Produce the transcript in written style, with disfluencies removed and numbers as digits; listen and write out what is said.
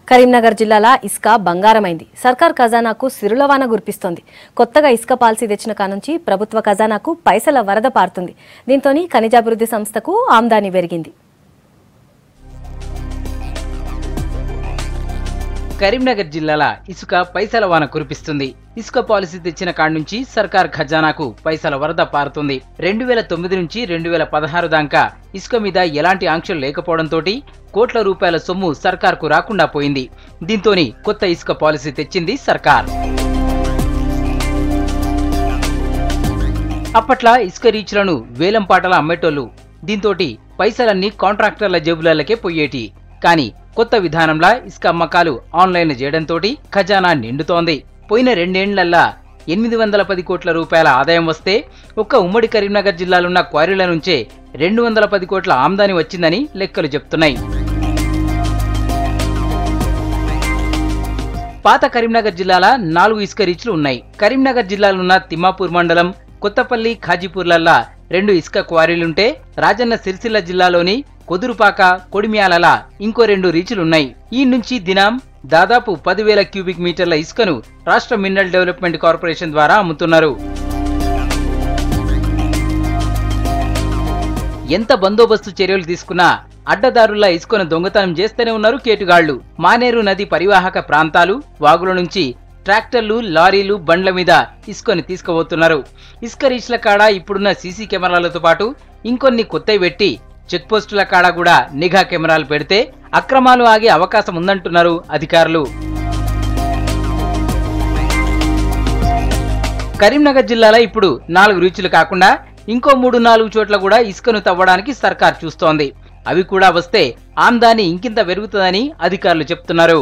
కరీంనగర్ జిల్లాల ఇసుక బంగారమైంది. సర్కార్ ఖజానాకు సిరులవాన గుర్పిస్తోంది. కొత్తగా ఇసుక పాలసీ తెచ్చిన కానుంచి ప్రభుత్వ ఖజానాకు పైసల వరద పారుతుంది. దీంతోని ఖనిజాభివృద్ధి సంస్థకు ఆమ్దాని పెరిగింది. కరీంనగర్ జిల్లాల ఇసుక పైసల వాన కురిపిస్తుంది. ఇసుక పాలసీ తెచ్చిన కాడ నుంచి సర్కార్ ఖజానాకు పైసల వరద పారుతుంది. 2009 నుంచి 2016 దాకా ఇసుక మీద ఎలాంటి ఆంక్షలు లేకపోవడంతో కోట్ల రూపాయల సొమ్ము సర్కార్కు రాకుండా పోయింది. దీంతోని కొత్త ఇసుక పాలసీ తెచ్చింది సర్కార్. అప్పట్లా ఇసుక రీచ్లను వేలం పాటల అమ్మేటోళ్లు. దీంతోటి పైసలన్నీ కాంట్రాక్టర్ల జేబులకే పోయేటి. కానీ కొత్త విధానంలా ఇసుక అమ్మకాలు ఆన్లైన్ చేయడంతో ఖజానా నిండుతోంది. పోయిన 2 ఏళ్లల్లా 810 కోట్ల రూపాయల ఆదాయం వస్తే ఒక్క ఉమ్మడి కరీంనగర్ జిల్లాలున్న క్వారీల నుంచే 210 కోట్ల ఆమ్దాని వచ్చిందని లెక్కలు చెప్తున్నాయి. పాత కరీంనగర్ జిల్లాల 4 ఇసుక రీచ్లు ఉన్నాయి. కరీంనగర్ జిల్లాలున్న తిమ్మాపూర్ మండలం, కొత్తపల్లి, ఖాజీపూర్లల్లా 2 ఇసుక క్వారీలుంటే రాజన్న సిరిసిల్ల జిల్లాలోని కొదురుపాక, కొడిమ్యాలలా ఇంకో 2 రీచ్లున్నాయి. ఈ నుంచి దినం దాదాపు 10,000 క్యూబిక్ మీటర్ల ఇసుకను రాష్ట్ర మినరల్ డెవలప్మెంట్ కార్పొరేషన్ ద్వారా అమ్ముతున్నారు. ఎంత బందోబస్తు చర్యలు తీసుకున్నా అడ్డదారుల ఇసుకను దొంగతనం చేస్తూనే ఉన్నారు కేటుగాళ్లు. మానేరు నది పరివాహక ప్రాంతాలు, వాగుల నుంచి ట్రాక్టర్లు, లారీలు, బండ్ల మీద ఇసుకని తీసుకుపోతున్నారు. ఇసుక రీచ్ల కాడ ఇప్పుడున్న సీసీ కెమెరాలతో పాటు ఇంకొన్ని కొత్తవి పెట్టి చెక్ పోస్టుల కాడ కూడా నిఘా కెమెరాలు పెడితే అక్రమాలు ఆగే అవకాశం ఉందంటున్నారు అధికారులు. కరీంనగర్ జిల్లాలో ఇప్పుడు 4 రీచ్లు కాకుండా ఇంకో 3-4 చోట్ల కూడా ఇసుకను తవ్వడానికి సర్కార్ చూస్తోంది. అవి కూడా వస్తే ఆమ్దాని ఇంకింత పెరుగుతుందని అధికారులు చెప్తున్నారు.